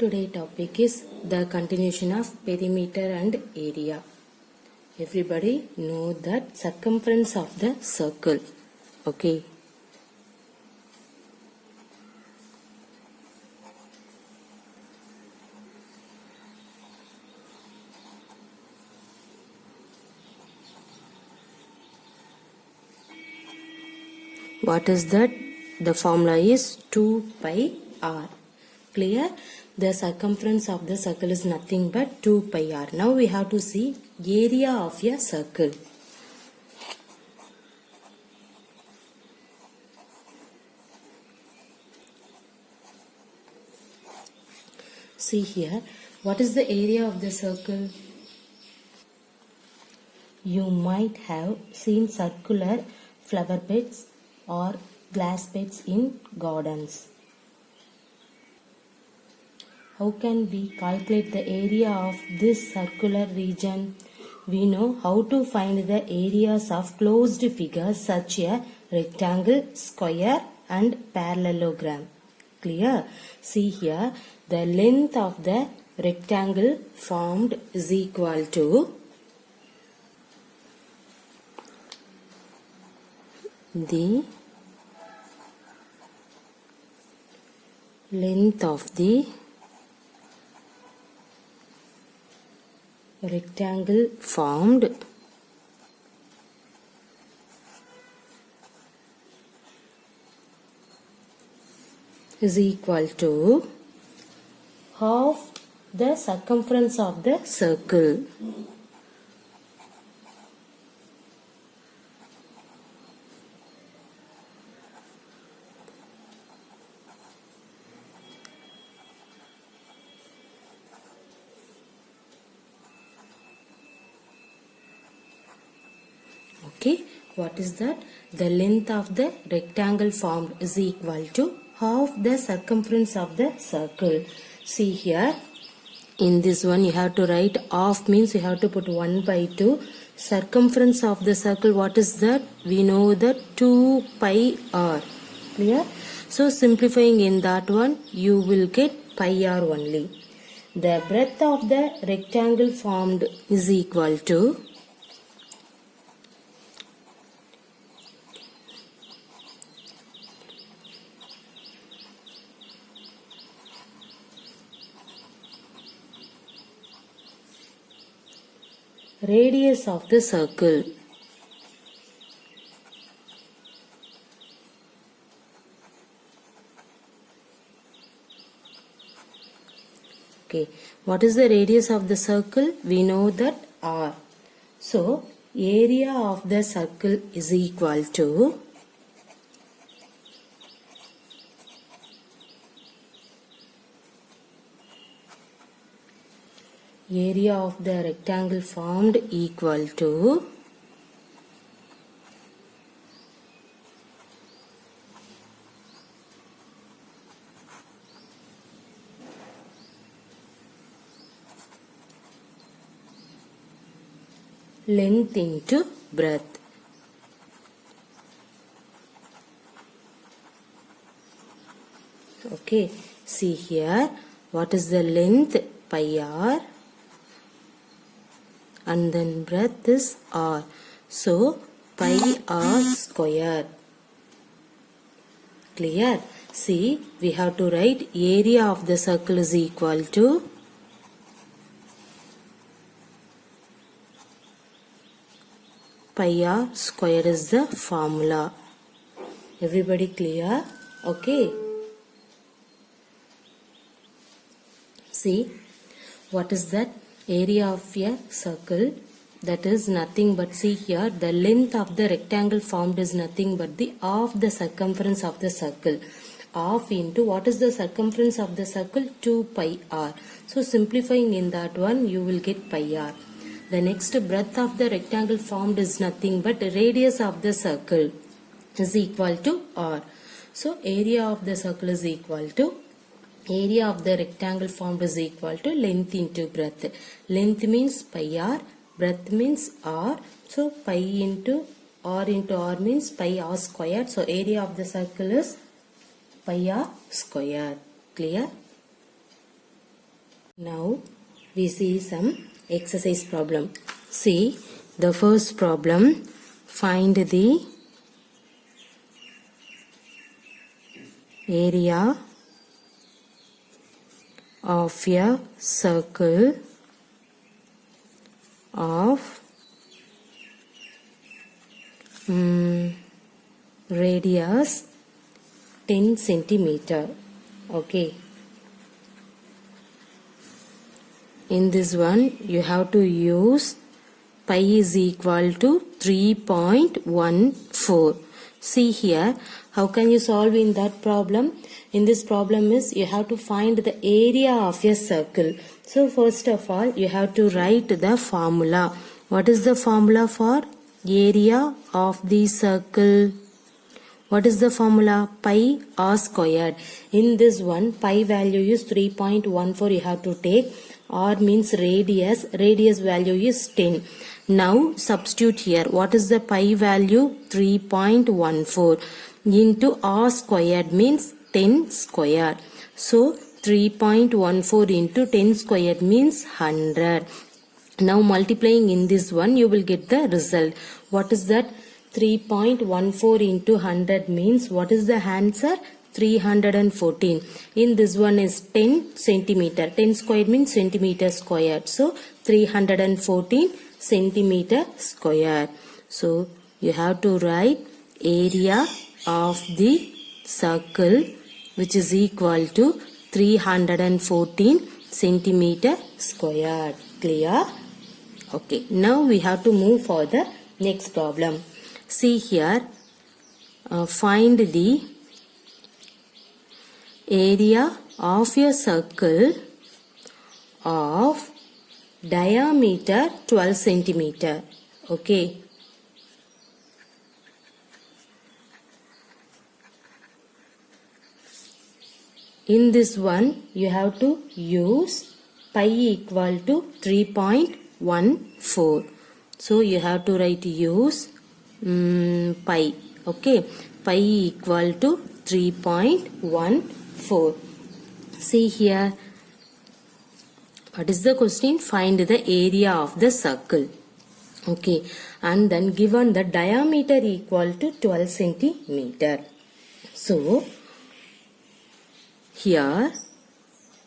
Today topic is the continuation of perimeter and area. Everybody know that circumference of the circle. Okay. What is that? The formula is 2 pi r. Clear? The circumference of the circle is nothing but 2 pi r. Now we have to see area of a circle. See here, what is the area of the circle? You might have seen circular flower beds or glass beds in gardens. How can we calculate the area of this circular region? We know how to find the areas of closed figures such as rectangle, square and parallelogram. Clear? See here, the length of the rectangle formed is equal to the length of the rectangle formed is equal to half the circumference of the circle. Okay, what is that? The length of the rectangle formed is equal to half the circumference of the circle. See here, in this one you have to write half means you have to put 1 by 2. Circumference of the circle, what is that? We know that 2 pi r. Clear? So simplifying in that one, you will get pi r only. The breadth of the rectangle formed is equal to radius of the circle. Okay, what is the radius of the circle? We know that r. So, area of the circle is equal to area of the rectangle formed equal to length into breadth. Okay, see here, what is the length? Pi r. And then breadth is r. So, pi r square. Clear? See, we have to write area of the circle is equal to pi r square is the formula. Everybody clear? Okay. See, what is that? Area of a circle, that is nothing but, see here, the length of the rectangle formed is nothing but the half the circumference of the circle. Half into what is the circumference of the circle? 2 pi r. So simplifying in that one, you will get pi r. The next breadth of the rectangle formed is nothing but radius of the circle is equal to r. So area of the circle is equal to area of the rectangle formed is equal to length into breadth. Length means pi r, breadth means r. So pi into r means pi r squared. So area of the circle is pi r square. Clear? Now we see some exercise problem. See the first problem. Find the area of a circle of radius 10 centimeter. Okay. In this one you have to use pi is equal to 3.14. See here, how can you solve in that problem? In this problem is you have to find the area of a circle. So first of all you have to write the formula. What is the formula for area of the circle? What is the formula? Pi r squared. In this one pi value is 3.14 you have to take. R means radius. Radius value is 10. Now substitute here. What is the pi value? 3.14 into r squared means 10 square. So 3.14 into 10 square means 100. Now multiplying in this one you will get the result. What is that? 3.14 into 100 means what is the answer? 314. In this one is 10 centimeter. 10 square means centimeter squared. So 314 centimeter square. So you have to write area of the circle which is equal to 314 centimeter square. Clear? Okay. Now we have to move for the next problem. See here. Find the area of a circle of diameter 12 centimeter. Okay. In this one you have to use pi equal to 3.14. So you have to write use pi. Okay. Pi equal to 3.14. See here. What is the question? Find the area of the circle. Okay. And then given the diameter equal to 12 centimeter. So here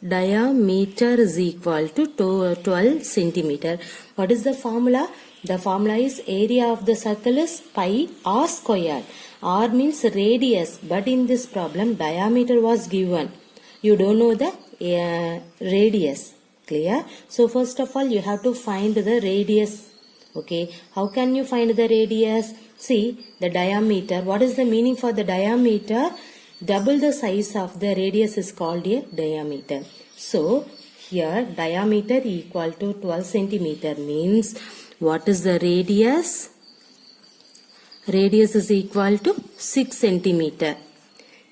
diameter is equal to 12 centimeter. What is the formula? The formula is area of the circle is pi r squared. R means radius, but in this problem diameter was given. You don't know the radius. Clear? So first of all you have to find the radius. Okay. How can you find the radius? See the diameter. What is the meaning for the diameter? Double the size of the radius is called a diameter. So here diameter equal to 12 centimeter means what is the radius? Radius is equal to 6 centimeter.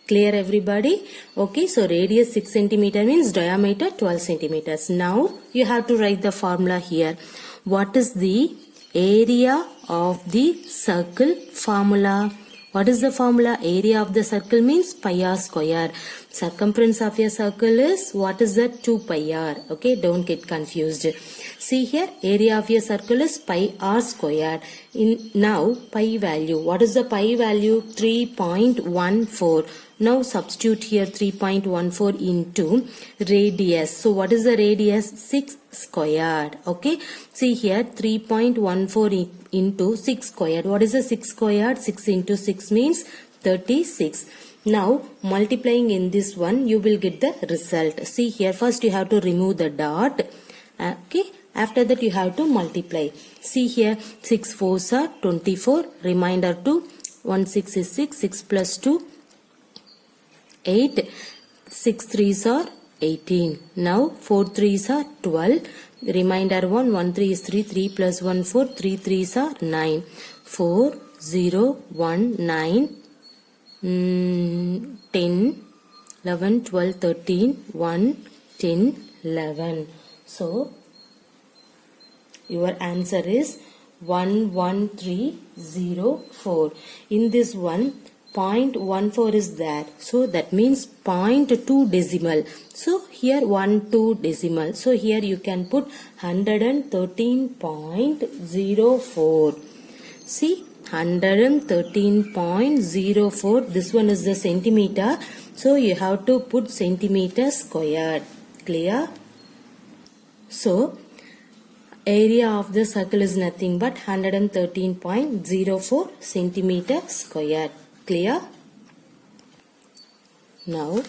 Clear everybody? Okay, so radius 6 centimeter means diameter 12 centimeters. Now you have to write the formula here. What is the area of the circle formula? What is the formula? Area of the circle means pi r square. Circumference of a circle is what is that? 2 pi r. Okay, don't get confused. See here, area of a circle is pi r square. Now pi value. What is the pi value? 3.14. Now substitute here 3.14 into radius. So what is the radius? 6 squared. Okay. See here 3.14 into 6 squared. What is the 6 squared? 6 into 6 means 36. Now multiplying in this one you will get the result. See here first you have to remove the dot. Okay. After that you have to multiply. See here 6 4s are 24. Remainder 2. 1 6 is 6. 6 plus 2. 8. 6 3s are 18. Now 4 3s are 12. Remainder 1. 1 3 is 3. 3 plus 1 4. 3 3s are 9. 4 0 1 9 10 11 12 13 1 10 11. So your answer is 11304. In this one 0.14 is there. So that means 0.2 decimal. So here 1 2 decimal. So here you can put 113.04. See, 113.04. This one is the centimeter. So you have to put centimeter squared. Clear? So area of the circle is nothing but 113.04 centimeter squared. Clear? Now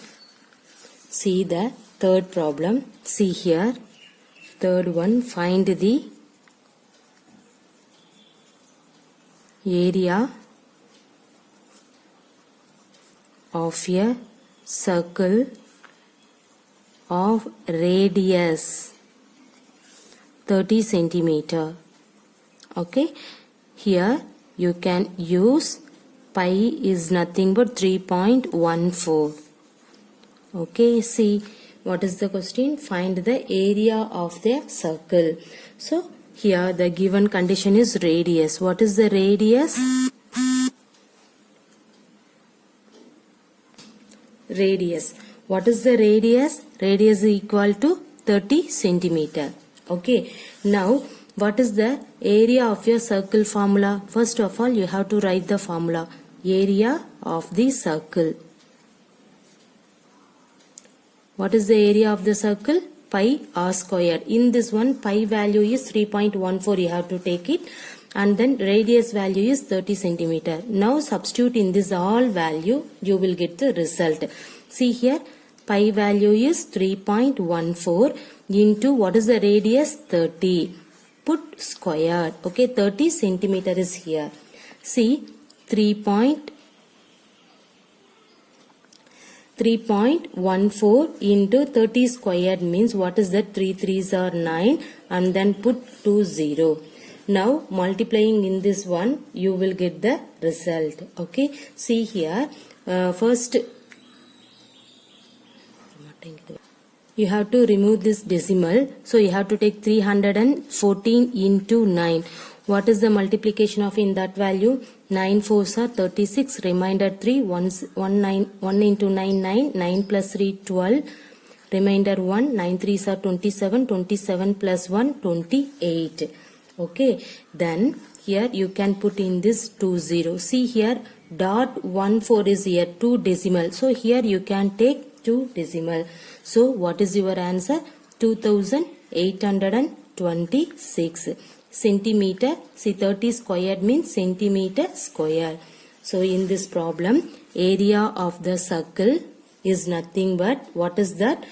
see the third problem. See here. Third one, find the area of a circle of radius 30 centimeter. Okay, here you can use pi is nothing but 3.14. Okay, see what is the question? Find the area of the circle. So here the given condition is radius. What is the radius? Radius. What is the radius? Radius is equal to 30 centimeter. Okay. Now what is the area of your circle formula? First of all you have to write the formula. Area of the circle. What is the area of the circle? Pi r squared. In this one pi value is 3.14. You have to take it. And then radius value is 30 centimeter. Now substitute in this all value. You will get the result. See here. Pi value is 3.14 into what is the radius? 30. Put squared. Okay, 30 centimeter is here. See 3.14 into 30 squared means what is that? 3 3s are 9 and then put 2 0. Now multiplying in this one you will get the result. Okay, see here first you have to remove this decimal. So you have to take 314 into 9. What is the multiplication of in that value? 9 4s are 36. Remainder 3. 1 into 9 9. 9 plus 3 12. Remainder 1. 9 3s are 27. 27 plus 1 28. Okay. Then here you can put in this 2 0. See here dot 1 4 is here 2 decimal. So here you can take 2 decimal. So what is your answer? 2826 centimeter. See 30 squared means centimeter square. So in this problem area of the circle is nothing but what is that?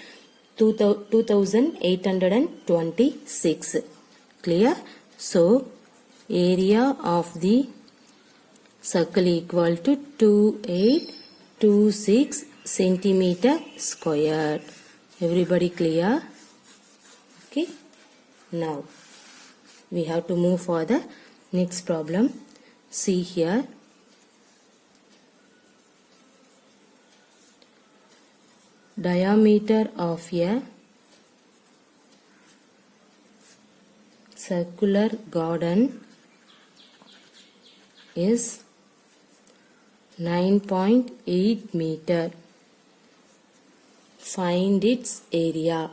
2826. Clear? So area of the circle equal to 2826 centimeter squared. Everybody clear? Okay. Now we have to move for the next problem. See here. Diameter of a circular garden is 9.8 meter. Find its area.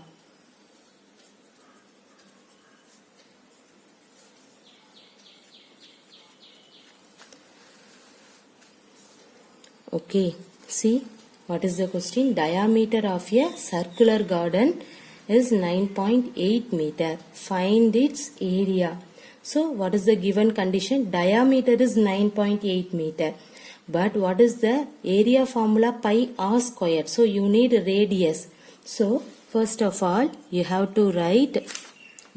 Okay, see what is the question? Diameter of a circular garden is 9.8 meter. Find its area. So what is the given condition? Diameter is 9.8 meter. But what is the area formula? Pi r squared. So you need radius. So first of all you have to write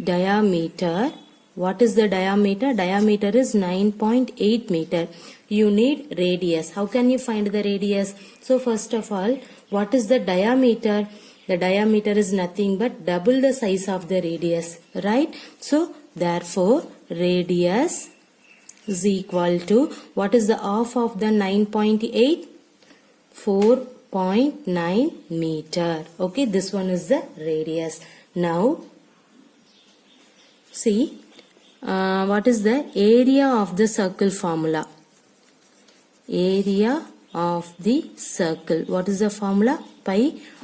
diameter. What is the diameter? Diameter is 9.8 meter. You need radius. How can you find the radius? So first of all, what is the diameter? The diameter is nothing but double the size of the radius, right? So therefore radius is equal to what is the half of the 9.8? 4.9 meter. Okay, this one is the radius. Now see what is the area of the circle formula? Area of the circle. What is the formula? Pi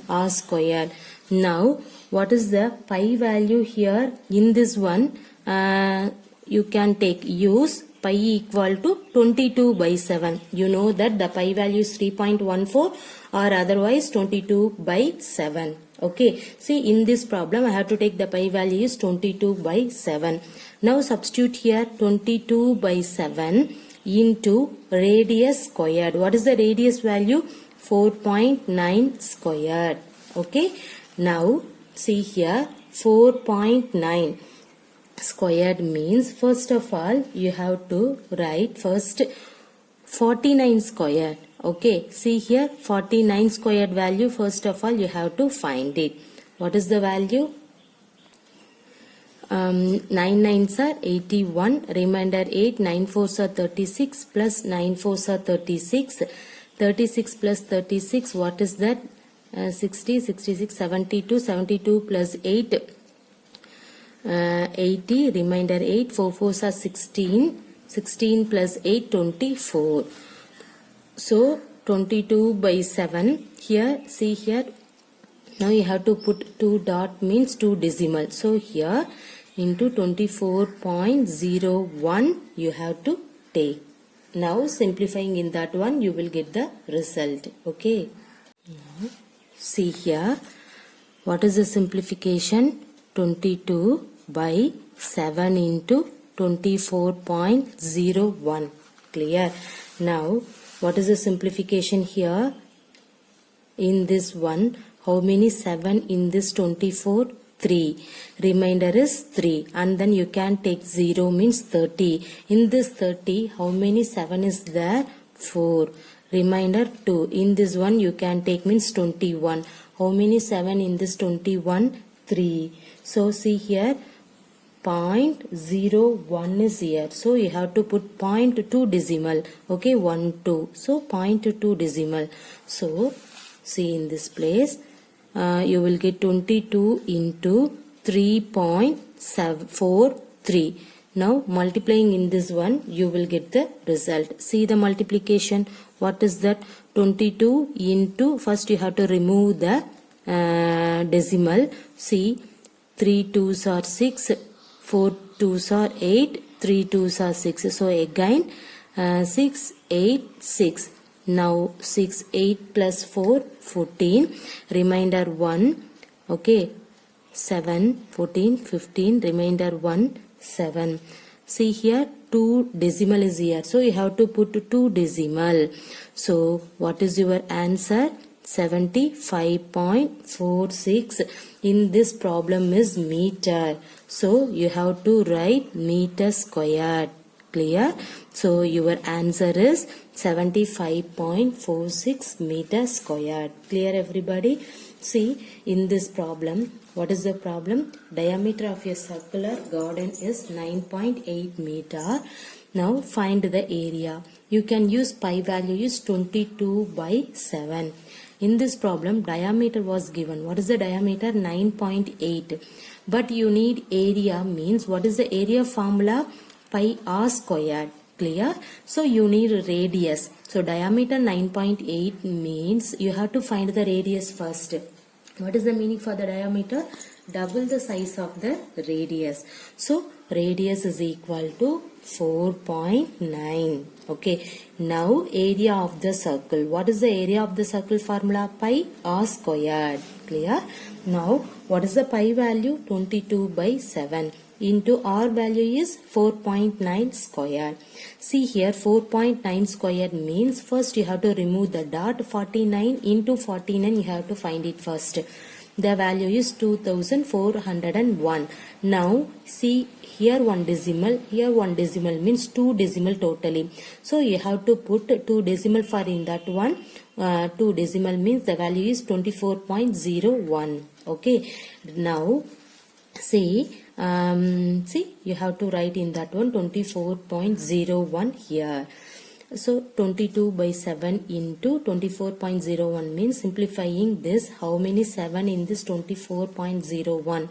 r squared. Now, what is the pi value here? In this one, you can use pi equal to 22 by 7. You know that the pi value is 3.14 or otherwise 22 by 7. Okay. See, in this problem, I have to take the pi value is 22 by 7. Now, substitute here 22 by 7 into radius squared. What is the radius value? 4.9 squared. Okay. Now, see here 4.9 squared means, first of all, you have to write first 49 squared. Okay. See here 49 squared value. First of all, you have to find it. What is the value? 9 9s are 81, remainder 8, 9 4s are 36, plus 9 4s are 36, 36 plus 36, what is that? 60, 66, 72, 72 plus 8, 80, remainder 8, 4 4s are 16, 16 plus 8, 24. So, 22 by 7, here, see here, now you have to put 2 dot means 2 decimal. So, here, into 24.01 you have to take. Now simplifying in that one you will get the result. Okay. Now, see here what is the simplification? 22 by 7 into 24.01. Clear? Now what is the simplification here? In this one, how many 7 in this 24? 3. Remainder is 3. And then you can take 0 means 30. In this 30, how many 7 is there? 4. Remainder 2. In this one, you can take means 21. How many 7 in this 21? 3. So, see here, 0.01 is here. So, you have to put 0.2 decimal. Okay, 1, 2. So, 0.2 decimal. So, see in this place. You will get 22 into 3.43. Now multiplying in this one, you will get the result. See the multiplication. What is that? 22 into, first you have to remove the decimal. See, 3 2s are 6, 4 2s are 8, 3 2s are 6. So again 6, 8, 6. Now 6, 8 plus 4, 14. Remainder 1. Okay. 7, 14, 15. Remainder 1, 7. See here 2 decimal is here. So you have to put 2 decimal. So what is your answer? 75.46. In this problem is meter. So you have to write meter squared. Clear? So your answer is 75.46 meter squared. Clear everybody? See in this problem, what is the problem? Diameter of a circular garden is 9.8 meter. Now find the area. You can use pi value is 22 by 7. In this problem, diameter was given. What is the diameter? 9.8. But you need area means, what is the area formula? Pi r squared. Clear? So you need radius. So diameter 9.8 means you have to find the radius first. What is the meaning for the diameter? Double the size of the radius. So radius is equal to 4.9. Okay. Now area of the circle. What is the area of the circle formula? Pi r squared. Clear? Now what is the pi value? 22 by 7. Into r value is 4.9 square. See here 4.9 square means first you have to remove the dot. 49 into 49 you have to find it first. The value is 2401. Now see here 1 decimal, here 1 decimal means 2 decimal totally. So you have to put 2 decimal for in that one. 2 decimal means the value is 24.01. Okay. Now see you have to write in that one 24.01 here. So 22 by 7 into 24.01 means simplifying this, how many 7 in this 24.01?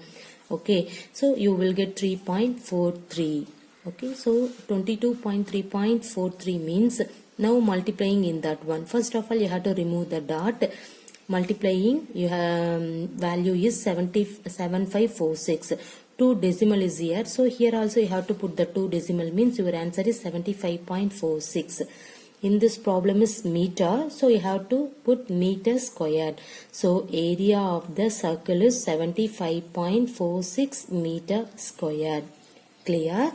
Okay, so you will get 3.43. Okay, so 22.3.43 means Now multiplying in that one. First of all, you have to remove the dot. Multiplying, you have value is 7546. 2 decimal is here. So here also you have to put the 2 decimal, means your answer is 75.46. In this problem is meter, so you have to put meter squared. So area of the circle is 75.46 meter squared. Clear?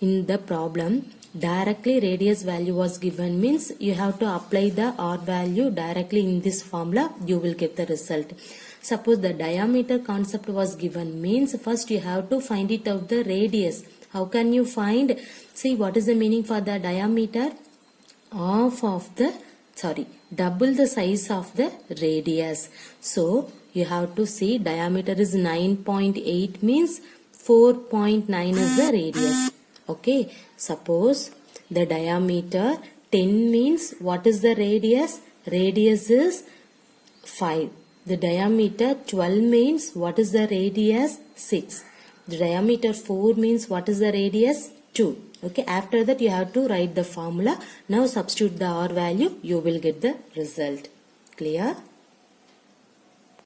In the problem, directly radius value was given, means you have to apply the R value directly in this formula, you will get the result. Suppose the diameter concept was given, means first you have to find it out the radius. How can you find? See, what is the meaning for the diameter? Double the size of the radius. So you have to see diameter is 9.8, means 4.9 is the radius. Okay, suppose the diameter 10 means what is the radius? Radius is 5. The diameter 12 means what is the radius? 6. The diameter 4 means what is the radius? 2. Okay, after that you have to write the formula. Now substitute the R value, you will get the result. Clear?